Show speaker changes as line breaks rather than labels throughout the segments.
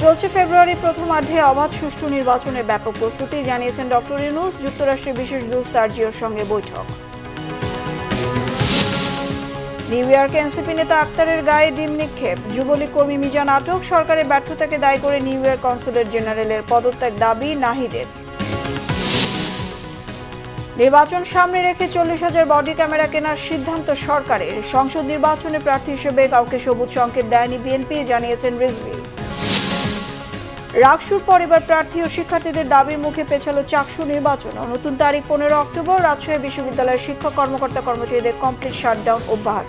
চলছে ফেব্রুয়ারির প্রথমার্ধে অবাধ সুষ্ঠু নির্বাচনের ব্যাপক প্রস্তুতি জানিয়েছেন ডক্টর ইউনূস। যুক্তরাষ্ট্রের বিশেষ দূত সার্জিওর সঙ্গে বৈঠক। নিউ ইয়র্কে এনসিপি নেতা আক্তারের গায়ে ডিম নিক্ষেপ, যুবলীগ কর্মী মিজান আটক। সরকারের ব্যর্থতাকে দায়ী করে নিউ ইয়র্ক কনসুলেট জেনারেলের পদত্যাগ দাবি নাহিদের। নির্বাচন সামনে রেখে 40,000 বডি ক্যামেরা কেনার সিদ্ধান্ত সরকারের। সংসদ নির্বাচনে প্রার্থী হিসেবে কাউকে সবুজ সংকেত দেয়নি বিএনপি, জানিয়েছেন রিজভী। রাকসুর পর এবার প্রার্থী ও শিক্ষার্থীদের দাবির মুখে পেছালো চাকসু নির্বাচন। নতুন তারিখ 15 অক্টোবর। রাজশাহী বিশ্ববিদ্যালয়ের শিক্ষক কর্মকর্তা কর্মচারীদের কমপ্লিট শাটডাউন অব্যাহত।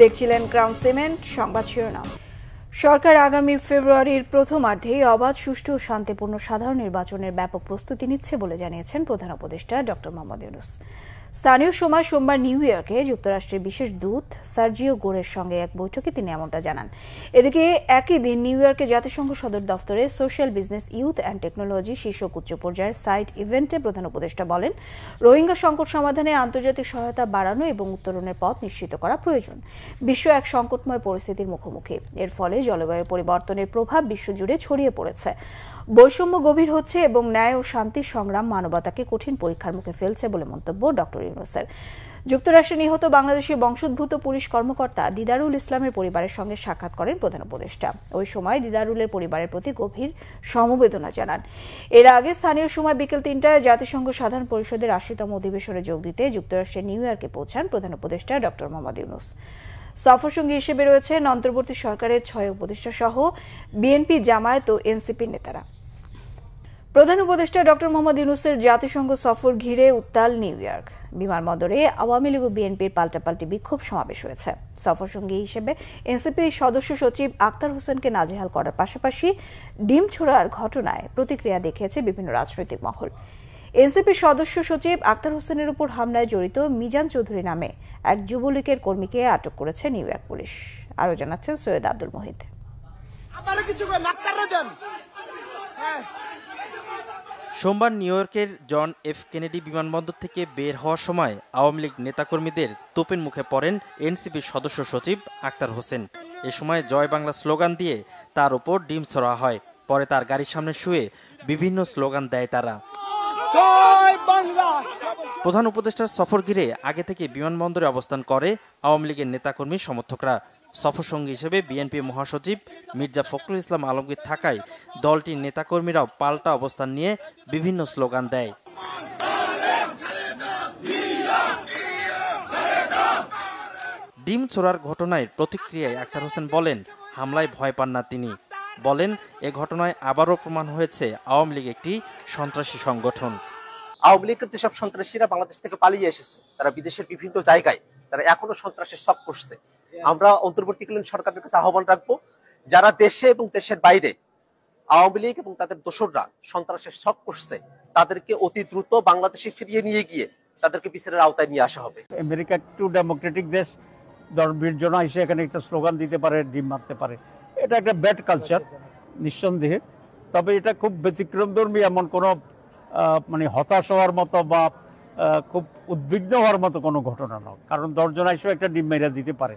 দেখছিলেন ক্রাউন সিমেন্ট। সংবাদ শিরোনাম। সরকার আগামী ফেব্রুয়ারির প্রথমার্ধেই অবাধ সুষ্ঠু ও শান্তিপূর্ণ সাধারণ নির্বাচনের ব্যাপক প্রস্তুতি নিচ্ছে বলে জানিয়েছেন প্রধান উপদেষ্টা ডক্টর মোহাম্মদ ইউনূস। স্থানীয় সময় সোমবার নিউ ইয়র্কে যুক্তরাষ্ট্রের বিশেষ দূত সার্জিও গোরের সঙ্গে এক বৈঠকে তিনি এমনটা জানান। এদিকে একই দিন নিউ ইয়র্কে জাতিসংঘ সদর দফতরে social business, youth and technology শীর্ষক উচ্চ পর্যায়ের সাইট ইভেন্টে প্রধান উপদেষ্টা বলেন, রোহিঙ্গা সংকট সমাধানে আন্তর্জাতিক সহায়তা বাড়ানো এবং উত্তরণের পথ নিশ্চিত করা প্রয়োজন। বিশ্ব এক সংকটময় পরিস্থিতির মুখোমুখি। এর ফলে জলবায়ু পরিবর্তনের প্রভাব বিশ্বজুড়ে ছড়িয়ে পড়েছে। বৈষম্য গভীর হচ্ছে এবং ন্যায় ও শান্তির সংগ্রাম মানবতাকে কঠিন পরীক্ষার মুখে ফেলছে বলে মন্তব্য ডক্টর ইউনূসের। যুক্তরাষ্ট্রে নিহত বাংলাদেশি বংশোদ্ভূত পুলিশ কর্মকর্তা দিদারুল ইসলামের পরিবারের সঙ্গে সাক্ষাৎ করেন প্রধান উপদেষ্টা। ওই সময় দিদারুলের পরিবারের প্রতি গভীর সমবেদনা জানান। এর আগে স্থানীয় সময় বিকেল 3টায় জাতিসংঘ সাধারণ পরিষদের 80তম অধিবেশনে যোগ দিতে যুক্তরাষ্ট্রের নিউ ইয়র্কে পৌঁছান প্রধান উপদেষ্টা ডক্টর মোহাম্মদ ইউনূস। সফরসঙ্গী হিসেবে রয়েছেন অন্তর্বর্তী সরকারের 6 উপদেষ্টা সহ বিএনপি, জামায়াত ও এনসিপির নেতারা। প্রধান উপদেষ্টা ডক্টর মোহাম্মদ ইউনূসের জাতিসংঘ সফর ঘিরে উত্তাল নিউ ইয়র্ক। বিমানবন্দরে আওয়ামী লীগ ও বিএনপির পাল্টাপাল্টি বিক্ষোভ সমাবেশ হয়েছে। সফরসঙ্গী হিসেবে এনসিপি সদস্য সচিব আক্তার হোসেনকে নাজেহাল করার পাশাপাশি ডিম ছোড়ার ঘটনায় প্রতিক্রিয়া দেখিয়েছে বিভিন্ন রাজনৈতিক মহল। এনসিপি সদস্য সচিব আক্তার হোসেনের উপর হামলায় জড়িত মিজান চৌধুরী নামে এক যুবলীগের কর্মীকে আটক করেছে নিউ ইয়র্ক পুলিশ। আরও জানাচ্ছেন সৈয়দ আব্দুল মুহিত।
সোমবার নিউ ইয়র্কের জন এফ কেনেডি বিমানবন্দর থেকে বের হওয়ার সময় আওয়ামী লীগ নেতাকর্মীদের তোপের মুখে পড়েন এনসিপির সদস্য সচিব আক্তার হোসেন। এ সময় জয় বাংলা স্লোগান দিয়ে তার উপর ডিম ছোড়া হয়। পরে তার গাড়ির সামনে শুয়ে বিভিন্ন স্লোগান দেয় তারা। প্রধান উপদেষ্টার সফর ঘিরে আগে থেকে বিমানবন্দরে অবস্থান করে আওয়ামী লীগের নেতাকর্মী সমর্থকরা। সফরসঙ্গী হিসেবে বিএনপি মহাসচিব মির্জা ফখরুল ইসলাম আলমগীর থাকায় দলটির নেতাকর্মীরাও পাল্টা অবস্থান নিয়ে বিভিন্ন স্লোগান দেয়। ডিম ছোড়ার ঘটনায় প্রতিক্রিয়ায় আক্তার হোসেন বলেন, হামলায় ভয় পান না তিনি। বলেন, এ ঘটনায় আবারও প্রমাণ হয়েছে আওয়ামী লীগ একটি সন্ত্রাসী সংগঠন।
আওয়ামী লীগের যেসব সন্ত্রাসীরা বাংলাদেশ থেকে পালিয়ে এসেছে, তারা বিদেশের বিভিন্ন জায়গায় তারা এখনো সন্ত্রাসের সব করছে। আমরা অন্তর্বর্তীকালীন সরকারের কাছে আহ্বান রাখবো, যারা দেশে এবং দেশের বাইরে আওয়ামী লীগ এবং তাদের দোসররা সন্ত্রাসের সব করছে, তাদেরকে অতি দ্রুত বাংলাদেশে ফিরিয়ে নিয়ে গিয়ে তাদেরকে বিচারের আওতায় নিয়ে আসা হবে।
আমেরিকা একটু ডেমোক্রেটিক দেশ, ধর্মীয় জন এসে এখানে একটা স্লোগান দিতে পারে, ডিম মারতে পারে, এটা একটা ব্যাড কালচার নিঃসন্দেহে। তবে এটা খুব ব্যতিক্রমধর্মী, এমন কোনো মানে হতাশ হওয়ার মতো বা খুব উদ্বিগ্ন হওয়ার মতো কোনো ঘটনা নয়। কারণ 10 জন এসে একটা ডিম মেরা দিতে পারে।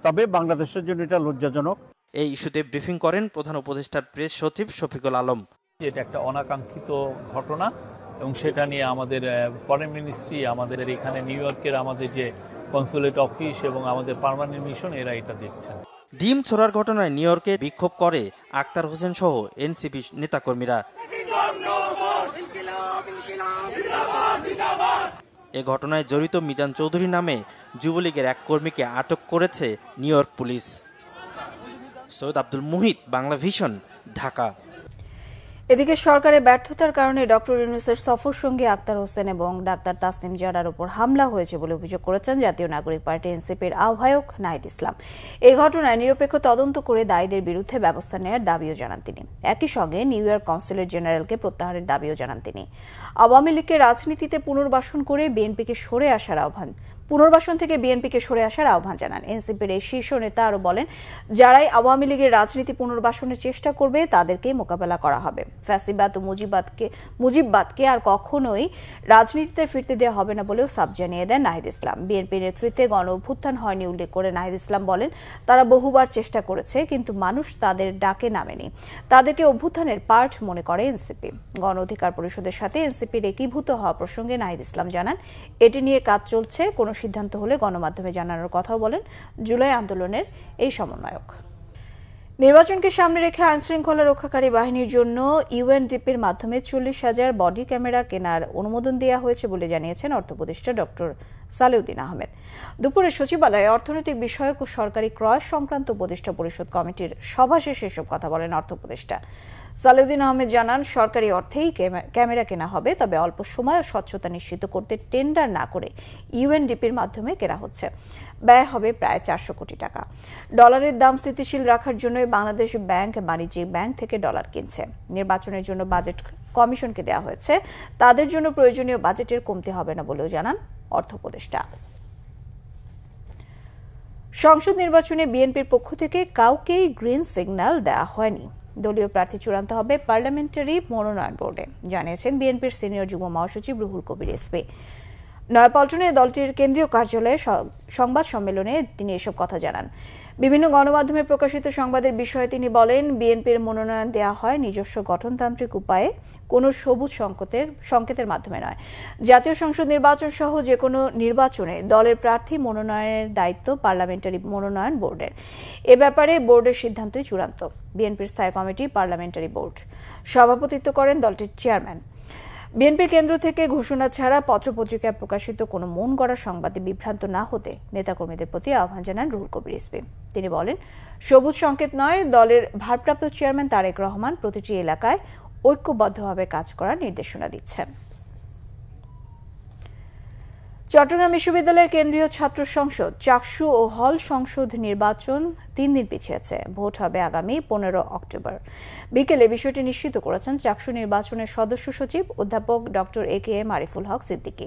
তবে বাংলাদেশের জন্য এটা লজ্জাজনক।
এই ইস্যুতে ব্রিফিং করেন প্রধান উপদেষ্টার প্রেস সচিব শফিকুল আলম।
এটা একটা অনাকাঙ্ক্ষিত ঘটনা এবং সেটা নিয়ে আমাদের ফরেন মিনিস্ট্রি, আমাদের এখানে নিউ ইয়র্কের আমাদের যে কনসুলেট অফিস এবং আমাদের পার্মানেন্ট মিশন, এরা এটা দেখছেন।
ডিম ছোড়ার ঘটনায় নিউ ইয়র্কে বিক্ষোভ করে আক্তার হোসেন সহ এনসিপি নেতাকর্মীরা। এ ঘটনায় জড়িত মিজান চৌধুরী নামে যুবলীগের এক কর্মীকে আটক করেছে New York police. Syed Abdul Muhit, Bangla Vision, Dhaka.
এদিকে সরকারের ব্যর্থতার কারণে ডক্টর ইউনূসের সফর সঙ্গী আক্তার হোসেন এবং ডাক্তার তাসনিম জারার উপর হামলা হয়েছে বলে অভিযোগ করেছেন জাতীয় নাগরিক পার্টি এনসিপির আহ্বায়ক নাহিদ ইসলাম। এই ঘটনায় নিরপেক্ষ তদন্ত করে দায়ীদের বিরুদ্ধে ব্যবস্থা নেওয়ার দাবিও জানান তিনি। একই সঙ্গে নিউ ইয়র্ক কনসুলেট জেনারেলকে প্রত্যাহারের দাবিও জানান তিনি। আওয়ামী লীগকে রাজনীতিতে পুনর্বাসন করে বিএনপিকে সরে আসার আহ্বান পুনর্বাসন থেকে বিএনপিকে সরে আসার আহ্বান জানান। এনসিপির এই শীর্ষ নেতা আরও বলেন, যারাই আওয়ামী লীগের রাজনীতি পুনর্বাসনের চেষ্টা করবে তাদেরকে মোকাবেলা করা হবে। ফ্যাসিবাদ ও মুজিববাদকে আর কখনোই রাজনীতিতে ফিরতে দেওয়া হবে না বলেও সাফ জানিয়ে দেন নাহিদ ইসলাম। বিএনপির নেতৃত্বে গণ অভ্যুত্থান হয়নি উল্লেখ করে নাহিদ ইসলাম বলেন, তারা বহুবার চেষ্টা করেছে কিন্তু মানুষ তাদের ডাকে নামেনি। তাদেরকে অভ্যুত্থানের পার্ট মনে করে এনসিপি। গণ অধিকার পরিষদের সাথে এনসিপির একীভূত হওয়া প্রসঙ্গে নাহিদ ইসলাম জানান, এটি নিয়ে কাজ চলছে, কোনো সিদ্ধান্ত হলে গণমাধ্যমে জানানোর কথাও বলেন জুলাই আন্দোলনের এই সমন্বয়ক। নির্বাচনকে সামনে রেখে আইনশৃঙ্খলা রক্ষাকারী বাহিনীর জন্য ইউএনডিপির মাধ্যমে 40,000 বডি ক্যামেরা কেনার অনুমোদন দেওয়া হয়েছে বলে জানিয়েছেন অর্থ উপদেষ্টা ডক্টর সালেউদ্দিন আহমেদ। দুপুরে সচিবালয়ে অর্থনৈতিক বিষয়ক ও সরকারি ক্রয় সংক্রান্ত উপদেষ্টা পরিষদ কমিটির সভা শেষে এসব কথা বলেন অর্থ উপদেষ্টা। সালেউদ্দিন আহমেদ জানান, সরকারি অর্থেই ক্যামেরা কেনা হবে, তবে অল্প সময় ও স্বচ্ছতা নিশ্চিত করতে টেন্ডার না করে ইউএনডিপির মাধ্যমে কেনা হচ্ছে। ব্যয় হবে প্রায় 400 কোটি টাকা। ডলারের দাম স্থিতিশীল রাখার জন্যই বাংলাদেশ ব্যাংক বাণিজ্যিক ব্যাংক থেকে ডলার কিনছে। নির্বাচনের জন্য বাজেট কমিশনকে দেওয়া হয়েছে, তাদের জন্য প্রয়োজনীয় বাজেটের কমতি হবে না বলেও জানান অর্থ উপদেষ্টা। সংসদ নির্বাচনে বিএনপির পক্ষ থেকে কাউকেই গ্রিন সিগন্যাল দেওয়া হয়নি। দলীয় প্রার্থী চূড়ান্ত হবে পার্লামেন্টারি মনোনয়ন বোর্ডে, জানিয়েছেন বিএনপির সিনিয়র যুগ্ম মহাসচিব রুহুল কবির এসপি। নয়াপল্টনে দলটির কেন্দ্রীয় কার্যালয়ে সংবাদ সম্মেলনে তিনি এসব কথা জানান। বিভিন্ন গণমাধ্যমে প্রকাশিত সংবাদের বিষয়ে তিনি বলেন, বিএনপির মনোনয়ন দেওয়া হয় নিজস্ব গঠনতান্ত্রিক উপায়ে, কোনো সবুজ সংকেতের মাধ্যমে নয়। জাতীয় সংসদ নির্বাচন সহ যে কোনো নির্বাচনে দলের প্রার্থী মনোনয়নের দায়িত্ব পার্লামেন্টারি মনোনয়ন বোর্ডের। এ ব্যাপারে বোর্ডের সিদ্ধান্তই চূড়ান্ত। বিএনপির স্থায়ী কমিটি পার্লামেন্টারি বোর্ড সভাপতিত্ব করেন দলটির চেয়ারম্যান। বিএনপির কেন্দ্র থেকে ঘোষণা ছাড়া পত্রপত্রিকায় প্রকাশিত কোনো মন গড়া সংবাদে বিভ্রান্ত না হতে নেতাকর্মীদের প্রতি আহ্বান জানান রুহুল কবির এসপি। তিনি বলেন, সবুজ সংকেত নয়, দলের ভারপ্রাপ্ত চেয়ারম্যান তারেক রহমান প্রতিটি এলাকায় ঐক্যবদ্ধভাবে কাজ করার নির্দেশনা দিচ্ছেন। চট্টগ্রাম বিশ্ববিদ্যালয়ের কেন্দ্রীয় ছাত্র সংসদ, চাকসু ও হল সংসদ নির্বাচন 3 দিন পিছিয়েছে। ভোট হবে আগামী 15 অক্টোবর। বিকেলে বিষয়টি নিশ্চিত করেছেন চাকসু নির্বাচনের সদস্য সচিব অধ্যাপক ডক্টর AKM আরিফুল হক সিদ্দিকী।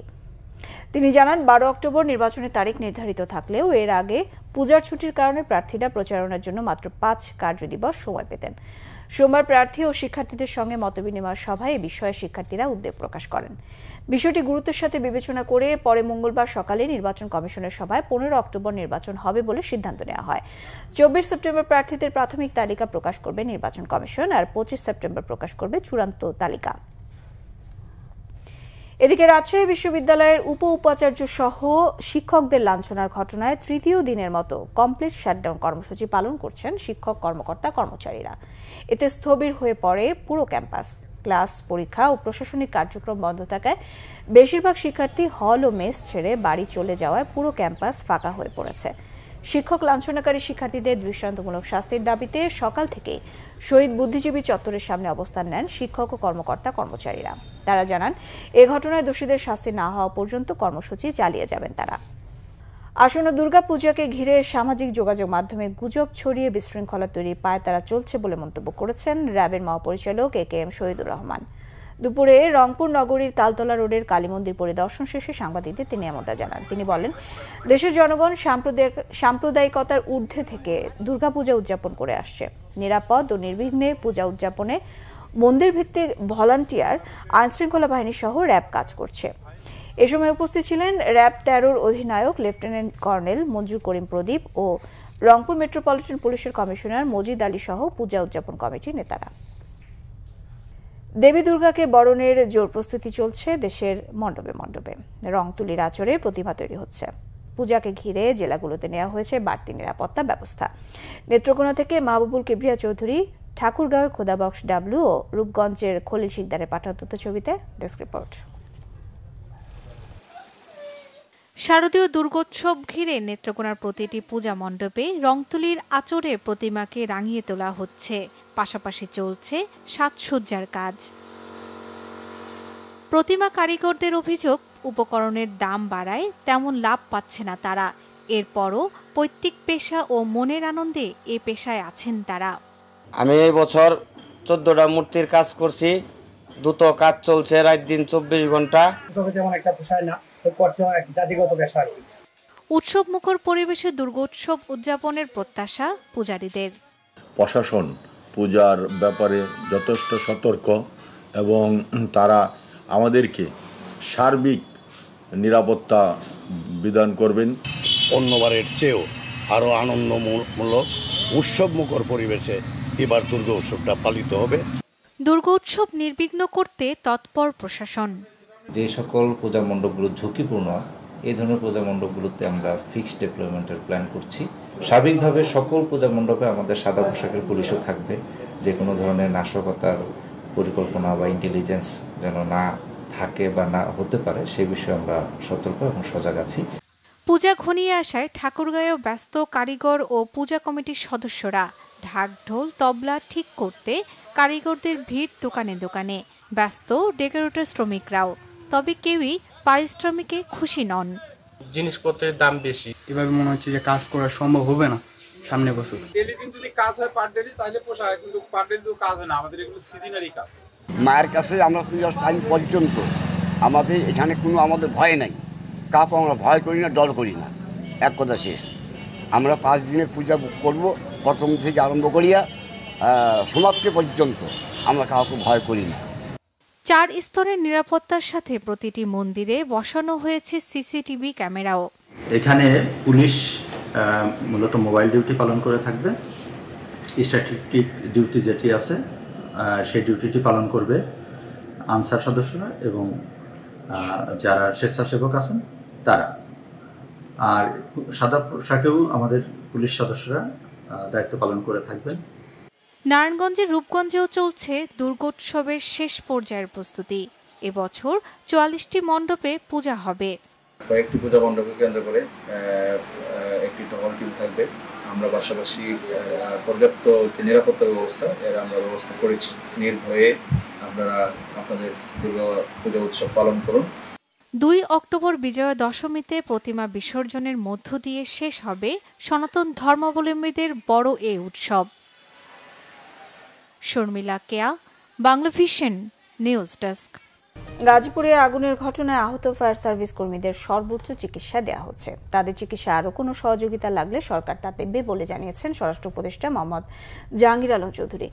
তিনি জানান, 12 অক্টোবর নির্বাচনের তারিখ নির্ধারিত থাকলেও এর আগে পূজার ছুটির কারণে প্রার্থীরা প্রচারণার জন্য মাত্র 5 কার্যদিবস সময় পেতেন। সোমবার প্রার্থী ও শিক্ষার্থীদের সঙ্গে মতবিনিময় সভায় এ বিষয়ে শিক্ষার্থীরা উদ্বেগ প্রকাশ করেন। বিষয়টি গুরুত্বের সাথে বিবেচনা করে পরে মঙ্গলবার সকালে নির্বাচন কমিশনের সভায় 15 অক্টোবর নির্বাচন হবে বলে সিদ্ধান্ত নেওয়া হয়। 24 সেপ্টেম্বর প্রার্থীদের প্রাথমিক তালিকা প্রকাশ করবে নির্বাচন কমিশন, আর 25 সেপ্টেম্বর প্রকাশ করবে চূড়ান্ত তালিকা। এদিকে রাজশাহী বিশ্ববিদ্যালয়ের উপাচার্য সহ শিক্ষকদের লাঞ্ছনার ঘটনায় তৃতীয় দিনের মতো কমপ্লিট শাটডাউন কর্মসূচি পালন করছেন শিক্ষক কর্মকর্তা কর্মচারীরা। এতে স্থবির হয়ে পড়ে পুরো ক্যাম্পাস। ক্লাস, পরীক্ষা ও প্রশাসনিক কার্যক্রম বন্ধ থাকায় বেশিরভাগ শিক্ষার্থী হল ও মেস ছেড়ে বাড়ি চলে যাওয়ায় পুরো ক্যাম্পাস ফাঁকা হয়ে পড়েছে। শিক্ষক লাঞ্ছনাকারী শিক্ষার্থীদের দৃষ্টান্তমূলক শাস্তির দাবিতে সকাল থেকে শহীদ বুদ্ধিজীবী চত্বরের সামনে অবস্থান নেন শিক্ষক ও কর্মকর্তা কর্মচারীরা। তারা জানান, এ ঘটনায় দোষীদের শাস্তি না হওয়া পর্যন্ত কর্মসূচি চালিয়ে যাবেন তারা। আসন্ন দুর্গাপূজাকে ঘিরে সামাজিক যোগাযোগ মাধ্যমে গুজব ছড়িয়ে বিশৃঙ্খলা তৈরির পায়তারা চলছে বলে মন্তব্য করেছেন র্যাবের মহাপরিচালক AKM শহীদুর রহমান। দুপুরে রংপুর নগরীর তালতলা রোডের কালীমন্দির পরিদর্শন শেষে সাংবাদিকদের তিনি এমনটা জানান। তিনি বলেন, দেশের জনগণ সাম্প্রদায়িকতার ঊর্ধ্বে থেকে দুর্গাপূজা উদযাপন করে আসছে। নিরাপদ ও নির্বিঘ্নে পূজা উদযাপনে মন্দির ভিত্তিক ভলান্টিয়ার, আইনশৃঙ্খলা বাহিনী সহ র্যাব কাজ করছে। এ সময় উপস্থিত ছিলেন র্যাব 13-র অধিনায়ক লেফটেন্যান্ট কর্নেল মঞ্জুর করিম প্রদীপ ও রংপুর মেট্রোপলিটন পুলিশের কমিশনার মজিদ আলী সহ পূজা উদযাপন কমিটির নেতারা। দেবী দুর্গাকে বরণের জোর প্রস্তুতি চলছে দেশের মণ্ডপে মণ্ডপে। রং তুলির আঁচড়ে প্রতিমা তৈরি হচ্ছে। পূজাকে ঘিরে জেলাগুলোতে নেওয়া হয়েছে বাড়তি নিরাপত্তা ব্যবস্থা। নেত্রকোনা থেকে মাহবুবুল কিবরিয়া চৌধুরী, ঠাকুরগাঁওয়ের খোদাবক্স ডাবলু ও রূপগঞ্জের খলিল শিকদারের পাঠানো তথ্যছবিতে ডেস্ক রিপোর্ট।
শারদীয় দুর্গোৎসব ঘিরে নেত্রকোনার প্রতিটি পূজা মণ্ডপে রংতুলির আঁচড়ে প্রতিমাকে রাঙিয়ে তোলা হচ্ছে। পাশাপাশি চলছে সাজসজ্জার কাজ। প্রতিমা কারিগরদের অভিযোগ, উপকরণের দাম বাড়ায় তেমন লাভ পাচ্ছে না তারা। এরপরও পৈতৃক পেশা ও মনের আনন্দে এ পেশায় আছেন তারা।
আমি এই বছর 14টা মূর্তির কাজ করছি। দ্রুত কাজ চলছে, রাত দিন 24 ঘন্টা।
তেমন একটা পোষায় না, তো করতে হয় জাতিগত পেশা।
উৎসবমুখর পরিবেশে দুর্গোৎসব উদযাপনের প্রত্যাশা পূজারীদের।
প্রশাসন পূজার ব্যাপারে যথেষ্ট সতর্ক এবং তারা আমাদেরকে সার্বিক নিরাপত্তা বিধান করবেন।
অন্যবারের চেয়েও আরও আনন্দমূলক উৎসবমুখর পরিবেশে এবার দুর্গা উৎসবটা পালিত হবে।
দুর্গোৎসব নির্বিঘ্ন করতে তৎপর প্রশাসন।
যে সকল পূজা মণ্ডপগুলো ঝুঁকিপূর্ণ এই ধরনের পূজা মণ্ডপগুলোতে আমরা ফিক্সড ডিপ্লয়মেন্টের প্ল্যান করছি। স্বাভাবিকভাবে সকল পূজা মণ্ডপে আমাদের সাদা পোশাকের পুলিশও থাকবে। যে কোনো ধরনের নাশকতার পরিকল্পনা বা ইন্টেলিজেন্স যেন না থাকে বা না হতে পারে সে বিষয়ে আমরা সতর্ক এবং সজাগ আছি।
পূজা ঘনিয়ে আসায় ঠাকুরগাঁয়েও ব্যস্ত কারিগর ও পূজা কমিটির সদস্যরা। ঢাক ঢোল তবলা ঠিক করতে কারিগরদের ভিড় দোকানে দোকানে, ব্যস্ত ডেকোরেটর শ্রমিকরাও। তবে কেউই পারিশ্রমিকে খুশি নন।
জিনিসপত্রের দাম বেশি,
এভাবে মনে হচ্ছে যে কাজ করা সম্ভব হবে না সামনে বছর।
ডেলি দিন যদি কাজ হয় পার ডেলি তাহলে পোষায়, কিন্তু পার ডেলি তো কাজ হয় না, আমাদের এগুলো সিজনারি কাজ।
মায়ের কাছে আমরা পূজার টাইম পর্যন্ত আমাদের এখানে কোনো আমাদের ভয় নাই, কাউকে আমরা ভয় করি না, ডর করি না। এক কথা শেষ, আমরা 5 দিনের পূজা করব, প্রথম থেকে আরম্ভ করিয়া সমাপ্তি পর্যন্ত আমরা কাউকে ভয় করি না।
4 স্তরের নিরাপত্তার সাথে প্রতিটি মন্দিরে বসানো হয়েছে সিসিটিভি ক্যামেরাও।
এখানে পুলিশ মূলত মোবাইল ডিউটি পালন করে থাকবে। স্ট্যাটিস্টিক ডিউটি যেটি আছে সেই ডিউটিটি পালন করবে আনসার সদস্যরা এবং যারা স্বেচ্ছাসেবক আছেন তারা। আর সাদা পোশাকেও আমাদের পুলিশ সদস্যরা দায়িত্ব পালন করে থাকবেন।
নারায়ণগঞ্জের রূপগঞ্জেও চলছে দুর্গোৎসবের শেষ পর্যায়ের প্রস্তুতি। এবছর 44টি মণ্ডপে পূজা হবে।
কয়েকটি পূজা মণ্ডপকে কেন্দ্র করে একটি টহল টিম থাকবে। আমরা পাশাপাশি পর্যাপ্ত যে নিরাপত্তা ব্যবস্থা আমরা ব্যবস্থা করেছি। নির্ভয়ে আপনারা আপনাদের দুর্গা পূজা উৎসব পালন করুন।
2 অক্টোবর বিজয়া দশমীতে প্রতিমা বিসর্জনের মধ্য দিয়ে শেষ হবে সনাতন ধর্মাবলম্বীদের বড় এই উৎসব। শর্মিলা কেয়া, বাংলাভিশন নিউজ ডেস্ক।
গাজীপুরে আগুনের ঘটনায় আহত ফায়ার সার্ভিস কর্মীদের সর্বোচ্চ চিকিৎসা দেওয়া হচ্ছে। তাদের চিকিৎসা আরও কোনো সহযোগিতা লাগলে সরকার তা দেবে বলে জানিয়েছেন স্বরাষ্ট্র উপদেষ্টা মোহাম্মদ জাহাঙ্গীর আলম চৌধুরী।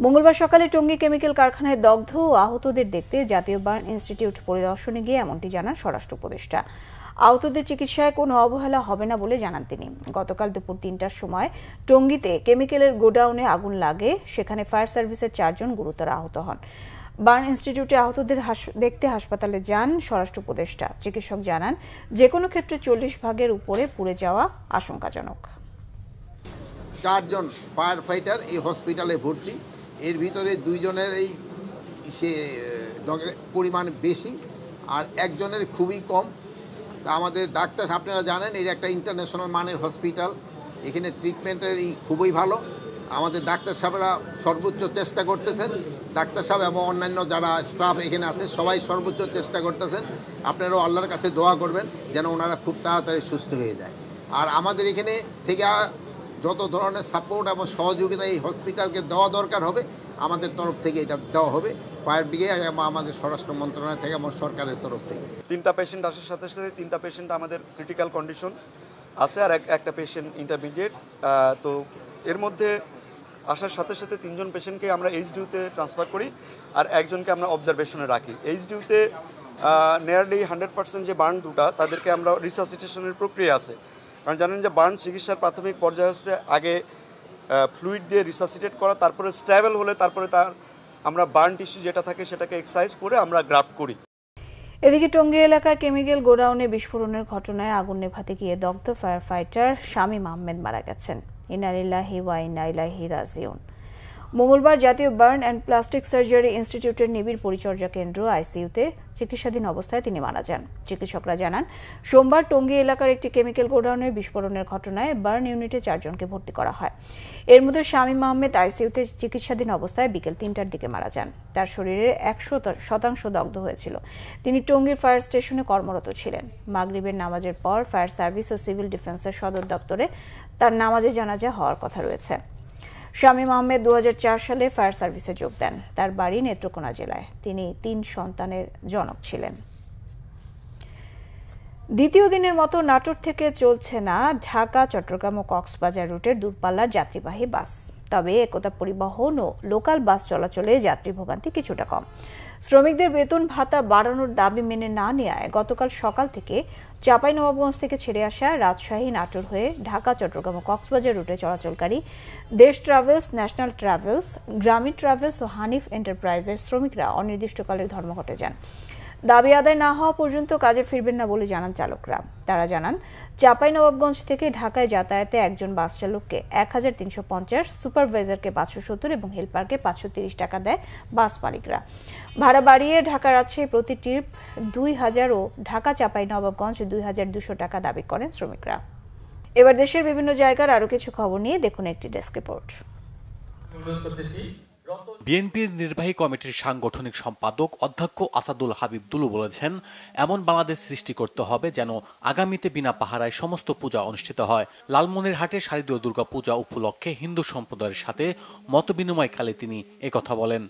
মঙ্গলবার সকালে টঙ্গী কেমিক্যাল কারখানায় দগ্ধ ও আহতদের দেখতে জাতীয় বার্ন ইনস্টিটিউট পরিদর্শনে গিয়ে এমনটি জানান স্বরাষ্ট্র উপদেষ্টা। আহতদের চিকিৎসায় কোনো অবহেলা হবে না বলে জানান তিনি। গতকাল দুপুর 3টার সময় টঙ্গীতে কেমিক্যালের গোডাউনে আগুন লাগে, সেখানে ফায়ার সার্ভিসের 4 জন গুরুতর আহত হন। বার্ন ইনস্টিটিউটে আহতদের দেখতে হাসপাতালে যান স্বরাষ্ট্র উপদেষ্টা। চিকিৎসক জানান, যে কোনো ক্ষেত্রে 40 ভাগের উপরে পুড়ে যাওয়া আশঙ্কাজনক।
4 জন ফায়ার ফাইটার এই হসপিটালে ভর্তি, এর ভিতরে 2 জনের এই পরিমাণ বেশি আর 1 জনের খুবই কম। তা আমাদের ডাক্তার, আপনারা জানেন এটা একটা ইন্টারন্যাশনাল মানের হসপিটাল, এখানে ট্রিটমেন্টের খুবই ভালো। আমাদের ডাক্তার সাহেবরা সর্বোচ্চ চেষ্টা করতেছেন, ডাক্তার সাহেব এবং অন্যান্য যারা স্টাফ এখানে আছে সবাই সর্বোচ্চ চেষ্টা করতেছেন। আপনারাও আল্লাহর কাছে দোয়া করবেন যেন ওনারা খুব তাড়াতাড়ি সুস্থ হয়ে যায়। আর আমাদের এখানে থেকে যত ধরনের সাপোর্ট এবং সহযোগিতা এই হসপিটালকে দেওয়া দরকার হবে আমাদের তরফ থেকে এটা দেওয়া হবে, ফায়ার ব্রিগেড এবং আমাদের স্বরাষ্ট্র মন্ত্রণালয় থেকে এবং সরকারের তরফ থেকে।
3টা পেশেন্ট আসার সাথে সাথে 3টা পেশেন্ট আমাদের ক্রিটিক্যাল কন্ডিশন আছে আর একটা পেশেন্ট ইন্টারমিডিয়েট। তো এর মধ্যে আসার সাথে সাথে 3 জন পেশেন্টকে আমরা এইচডিউতে ট্রান্সফার করি আর 1 জনকে আমরা অবজারভেশনে রাখি। এইচডিউতে নিয়ারলি 100% যে বার্ন দুটা তাদেরকে আমরা রিসাসিটেশনের প্রক্রিয়া আছে, কারণ জানেন যে বার্ন চিকিৎসার প্রাথমিক পর্যায়ে হচ্ছে আগে ফ্লুইড দিয়ে রিসাসিটেট করা, তারপরে স্টেবল হলে তারপরে তার আমরা বার্ন টিস্যু যেটা থাকে সেটাকে এক্সারসাইজ করে আমরা গ্রাফট করি।
এদিকে টঙ্গী এলাকায় কেমিক্যাল গোডাউনে বিস্ফোরণের ঘটনায় আগুন নেভাতে গিয়ে দগ্ধ ফায়ার ফাইটার শামীম আহমেদ মারা গেছেন। ইন্না লিল্লাহি ওয়া ইন্না ইলাইহি রাজিউন। মঙ্গলবার জাতীয় বার্ন অ্যান্ড প্লাস্টিক সার্জারি ইনস্টিটিউটের নিবিড় পরিচর্যা কেন্দ্র আইসিইউতে চিকিৎসাধীন অবস্থায় তিনি মারা যান। চিকিৎসকরা জানান, সোমবার টঙ্গী এলাকার একটি কেমিক্যাল গোডাউনে বিস্ফোরণের ঘটনায় বার্ন ইউনিটে 4 জনকে ভর্তি করা হয়। এর মধ্যে শামীম আহমেদ আইসিইউতে চিকিৎসাধীন অবস্থায় বিকেল 3টার দিকে মারা যান। তার শরীরে 100% দগ্ধ হয়েছিল। তিনি টঙ্গীর ফায়ার স্টেশনে কর্মরত ছিলেন। মাগরিবের নামাজের পর ফায়ার সার্ভিস ও সিভিল ডিফেন্সের সদর দপ্তরে তার নামাজে জানাজা হওয়ার কথা রয়েছে। শামীম আহমেদ 2004 সালে ফায়ার সার্ভিসে যোগ দেন। তার বাড়ি নেত্রকোনা জেলায়। তিনি 3 সন্তানের জনক ছিলেন। দ্বিতীয় দিনের মতো নাটোর থেকে চলছে না ঢাকা, চট্টগ্রাম ও কক্সবাজার রুটের দূরপাল্লার যাত্রীবাহী বাস। তবে একতা পরিবহন ও লোকাল বাস চলাচলে যাত্রী ভোগান্তি কিছুটা কম। শ্রমিকদের বেতন ভাতা বাড়ানোর দাবি মেনে না নেওয়ায় গতকাল সকাল থেকে চাঁপাইনবাবগঞ্জ থেকে ছেড়ে আসা রাজশাহী, নাটোর হয়ে ঢাকা, চট্টগ্রাম ও কক্সবাজার রুটে চলাচলকারী দেশ ট্রাভেলস, ন্যাশনাল ট্রাভেলস, গ্রামীণ ট্রাভেলস ও হানিফ এন্টারপ্রাইজের শ্রমিকরা অনির্দিষ্টকালের ধর্মঘটে যান। দাবি আদায় না হওয়া পর্যন্ত কাজে ফিরবেন না বলে জানান চালকরা। তারা জানান, চাঁপাইনবাবগঞ্জ থেকে ঢাকায় যাতায়াতে একজন বাস চালককে 1350, সুপারভাইজারকে 570 এবং হেল্পারকে 530 টাকা দেয় বাস মালিকরা। ভাড়া বাড়িয়ে ঢাকা, রাজশাহী প্রতি ট্রিপ 2000 ও ঢাকা চাঁপাইনবাবগঞ্জ 2200 টাকা দাবি করেন শ্রমিকরা। এবার দেশের বিভিন্ন জায়গার আরো কিছু খবর নিয়ে দেখুন একটি ডেস্ক রিপোর্ট।
বিএনপির নির্বাহী কমিটির সাংগঠনিক সম্পাদক অধ্যক্ষ আসাদুল হাবিব দুলু বলেছেন, এমন বাংলাদেশ সৃষ্টি করতে হবে যেন আগামীতে বিনা পাহারায় সমস্ত পূজা অনুষ্ঠিত হয়। লালমনিরহাটে শারদীয় দুর্গা পূজা উপলক্ষে হিন্দু সম্প্রদায়ের সাথে মতবিনিময়কালে তিনি একথা বলেন।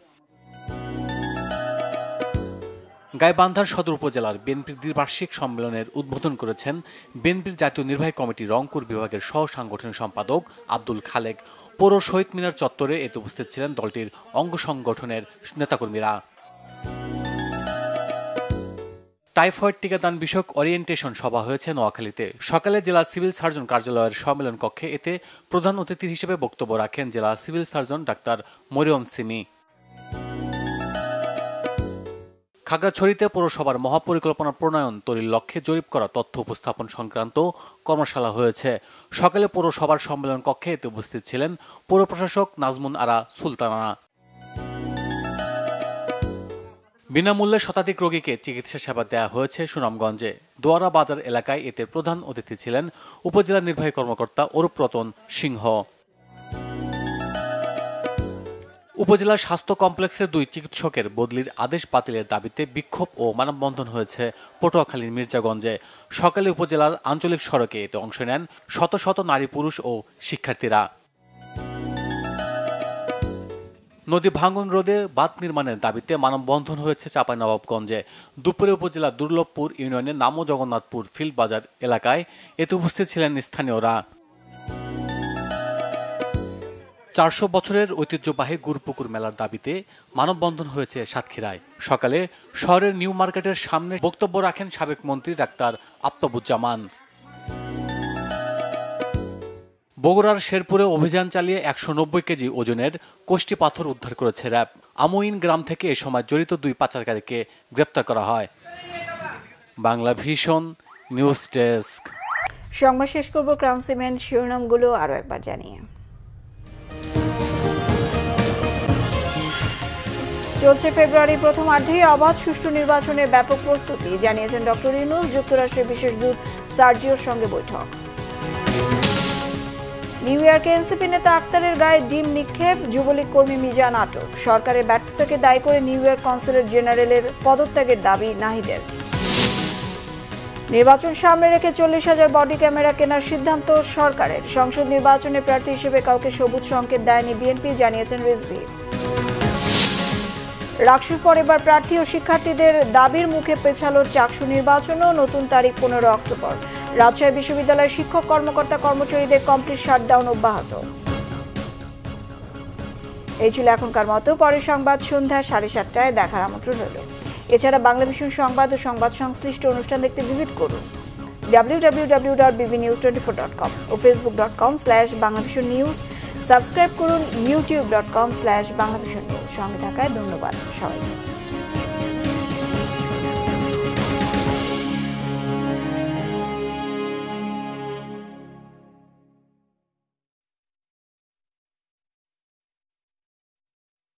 গাইবান্ধার সদর উপজেলার বিএনপির দ্বিবার্ষিক সম্মেলনের উদ্বোধন করেছেন বিএনপির জাতীয় নির্বাহী কমিটি রংপুর বিভাগের সহ সাংগঠনিক সম্পাদক আব্দুল খালেক। পৌর শহীদ মিনার চত্বরে এতে উপস্থিত ছিলেন দলটির অঙ্গ সংগঠনের নেতাকর্মীরা। টাইফয়েড টিকাদান বিষয়ক ওরিয়েন্টেশন সভা হয়েছে নোয়াখালীতে। সকালে জেলা সিভিল সার্জন কার্যালয়ের সম্মেলন কক্ষে এতে প্রধান অতিথি হিসেবে বক্তব্য রাখেন জেলা civil surgeon doctor Mariam Simi. খাগড়াছড়িতে পৌরসভার মহাপরিকল্পনা প্রণয়ন তৈরির লক্ষ্যে জরিপ করা তথ্য উপস্থাপন সংক্রান্ত কর্মশালা হয়েছে। সকালে পৌরসভার সম্মেলন কক্ষে এতে উপস্থিত ছিলেন পৌর প্রশাসক নাজমুন আরা সুলতানা। বিনামূল্যে শতাধিক রোগীকে চিকিৎসা সেবা দেওয়া হয়েছে সুনামগঞ্জে। দোয়ারা বাজার এলাকায় এতে প্রধান অতিথি ছিলেন উপজেলা নির্বাহী কর্মকর্তা অরূপ রতন সিংহ। উপজেলার স্বাস্থ্য কমপ্লেক্সের 2 চিকিৎসকের বদলির আদেশ বাতিলের দাবিতে বিক্ষোভ ও মানববন্ধন হয়েছে পটুয়াখালীর মির্জাগঞ্জে। সকালে উপজেলার আঞ্চলিক সড়কে এতে অংশ নেন শত শত নারী, পুরুষ ও শিক্ষার্থীরা। নদী ভাঙন রোধে বাঁধ নির্মাণের দাবিতে মানববন্ধন হয়েছে চাঁপাইনবাবগঞ্জে। দুপুরে উপজেলা দুর্লভপুর ইউনিয়নের নামো জগন্নাথপুর ফিল্ড বাজার এলাকায় এতে উপস্থিত ছিলেন স্থানীয়রা। 400 বছরের ঐতিহ্যবাহী গুরপুকুর মেলার দাবিতে মানববন্ধন হয়েছে সাতক্ষীরায়। সকালে শহরের নিউ মার্কেটের সামনে বক্তব্য রাখেন সাবেক মন্ত্রী ডাক্তার আফতাবুজ্জামান। বগুড়ার শেরপুরে অভিযান চালিয়ে 190 কেজি ওজনের কোষ্টি পাথর উদ্ধার করেছে র্যাব। আমইন গ্রাম থেকে এ সময় জড়িত 2 পাচারকারীকে গ্রেপ্তার করা হয়। Bangla vision news desk.
সংবাদ শেষ করব ক্রাউন সিমেন্ট শিরোনামগুলো আরো একবার জানিয়ে। চলছে ফেব্রুয়ারির প্রথমার্ধে অবাধ সুষ্ঠু নির্বাচনের ব্যাপক প্রস্তুতি, জানিয়েছেন ডক্টর ইউনূস। যুক্তরাষ্ট্রের বিশেষ দূত সার্জিওর সঙ্গে বৈঠক। নিউ ইয়র্কে এনসিপি নেতা আক্তারের গায়ে ডিম নিক্ষেপ, যুবলীগ কর্মী মিজান আটক। সরকারের ব্যর্থতাকে দায়ী করে নিউ ইয়র্ক কনসুলেট জেনারেলের পদত্যাগের দাবি নাহিদের। নির্বাচন সামনে রেখে 40,000 বডি ক্যামেরা কেনার সিদ্ধান্ত সরকারের। সংসদ নির্বাচনে প্রার্থী হিসেবে কাউকে সবুজ সংকেত দেয়নি বিএনপি, জানিয়েছেন রিজভী। রাকসুর পর এবার প্রার্থী ও শিক্ষার্থীদের দাবির মুখে পেছালো চাকসু নির্বাচনও, নতুন তারিখ 15 অক্টোবর। রাজশাহী বিশ্ববিদ্যালয়ের শিক্ষক, কর্মকর্তা, কর্মচারীদের কমপ্লিট শাটডাউন অব্যাহত। এই ছিল এখনকার মতো। পরের সংবাদ সন্ধ্যা 7:30টায় দেখার আমন্ত্রণ রইল। এছাড়া বাংলা ভিশন সংবাদ ও সংবাদ সংশ্লিষ্ট অনুষ্ঠান দেখতে ভিজিট করুন www.bbnews24.com ও facebook.com/banglavisionnews। সাবস্ক্রাইব করুন youtube.com/banglavisionnews। সঙ্গে থাকায় ধন্যবাদ সবাইকে।